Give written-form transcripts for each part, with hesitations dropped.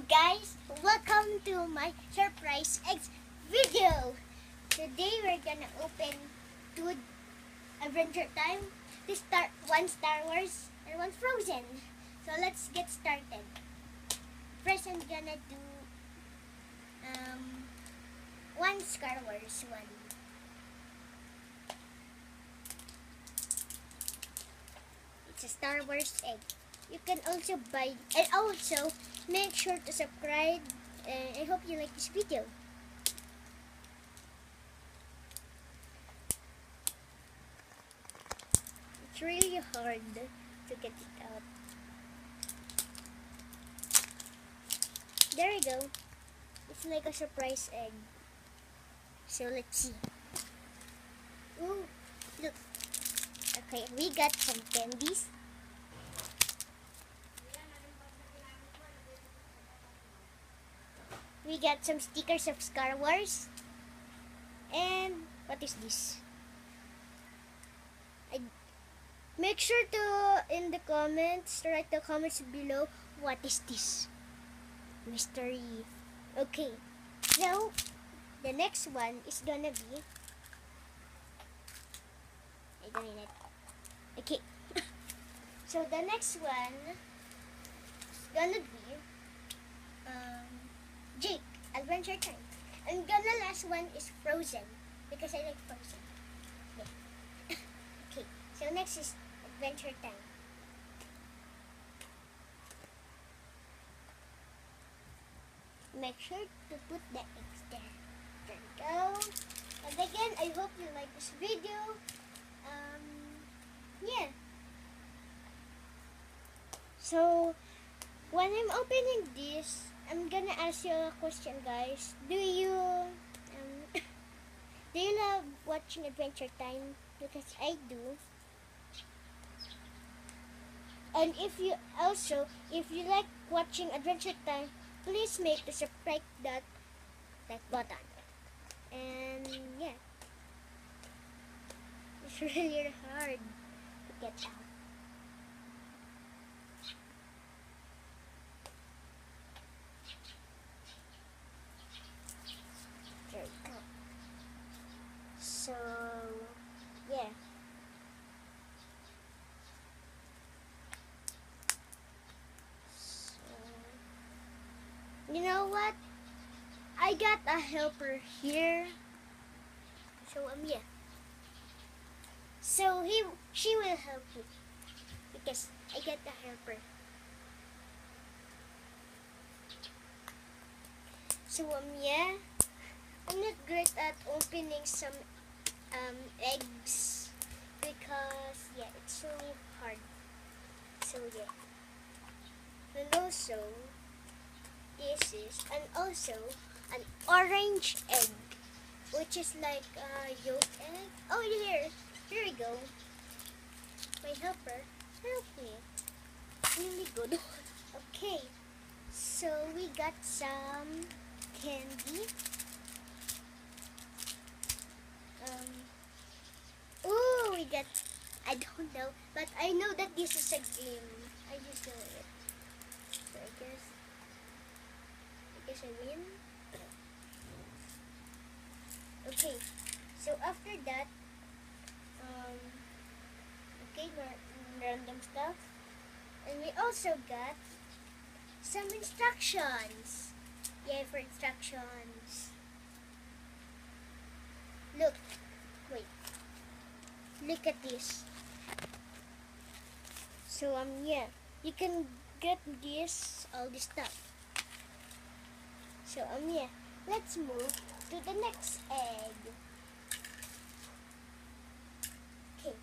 guys, welcome to my surprise eggs video. Today we're gonna open two Adventure Time. One Star Wars and one Frozen. So let's get started. First I'm gonna do one Star Wars one. It's a Star Wars egg. You can also buy, and also make sure to subscribe, and I hope you like this video. It's really hard to get it out. There we go. It's like a surprise egg. So let's see. Ooh, look. Okay, we got some candies. We got some stickers of Star Wars. And what is this? Make sure to in the comments, write the comments below what is this mystery. Okay, so the next one is gonna be okay. So the next one is gonna be Jake, Adventure Time. And the last one is Frozen, because I like Frozen. Yeah. Okay, so next is Adventure Time. Make sure to put the eggs there. There we go. And again, I hope you like this video. Yeah. So, when I'm opening this, I'm gonna ask you a question, guys. Do you love watching Adventure Time? Because I do. And if you like watching Adventure Time, please make the subscribe that button. And yeah, it's really hard to get out. There we go. So yeah. You know what? I got a helper here. So yeah. So she will help me because I got a helper. So yeah. I'm not great at opening some eggs because yeah, it's really hard. So yeah. And also this is an orange egg, which is like a yolk egg. Oh, here we go. My helper, help me. Really good. Okay, so we got some candy. Oh, we got, I don't know, but I know that this is a game. I just know it. So I guess I win. Okay, so after that, okay, random stuff, and we also got some instructions. Yeah, for instructions. Look, wait, look at this. So yeah, you can get all this stuff. So yeah, let's move to the next egg. Okay.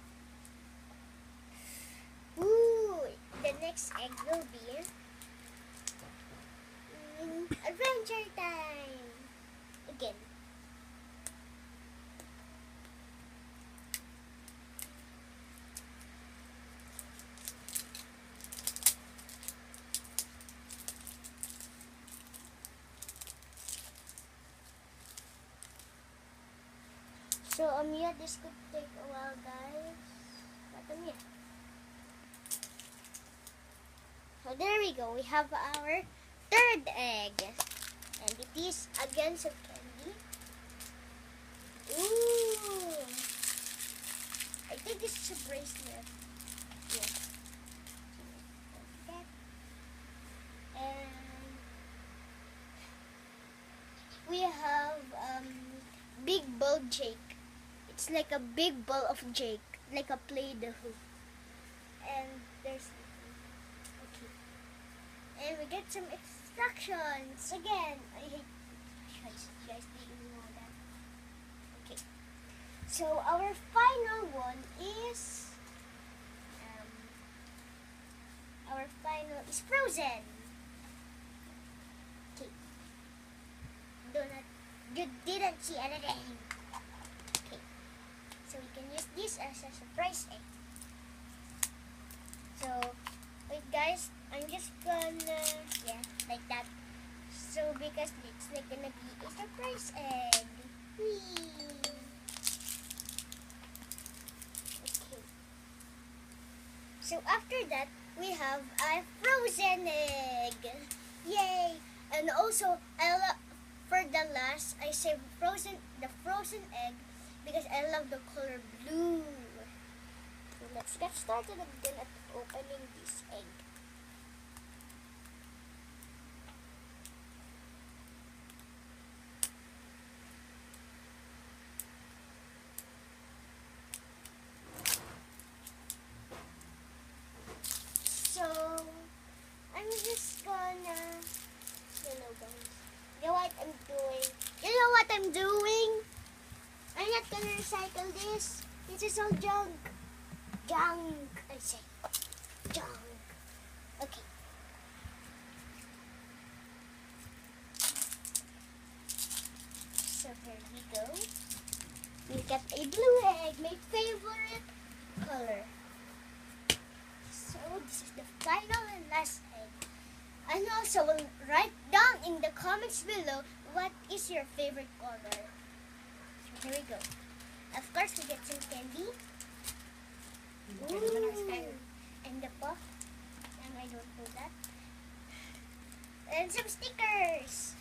Ooh, the next egg will be Adventure Time again. So yeah, this could take a while, guys. But yeah. So there we go. We have our third egg. And it is again some candy. Ooh. I think this is a bracelet. Yes. And we have big ball Jake. It's like a big ball of Jake, like a Play-Doh. And there's okay. And we get some instructions again. I hate instructions. You guys didn't know that. Okay. So our final one is Frozen. Okay. You didn't see anything. Okay. So we can use this as a surprise egg. So wait guys, I'm just gonna like that. So because it's like gonna be a surprise egg. Whee! Okay. So after that we have a frozen egg. Yay! And also for the last I saved the frozen egg because I love the color blue. So let's get started again at opening this egg. So I'm just gonna, you know what I'm doing? You know what I'm doing? I'm not gonna recycle this. This is all junk. Junk, I say. Junk. Okay. So here we go. We got a blue egg, my favorite color. So this is the final and last egg. And also write down in the comments below what is your favorite color. So here we go. Of course we get some candy. Ooh. And the puff. And I don't know that. And some stickers.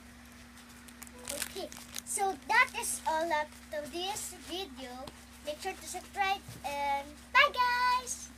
Okay, so that is all up to this video. Make sure to subscribe and bye guys!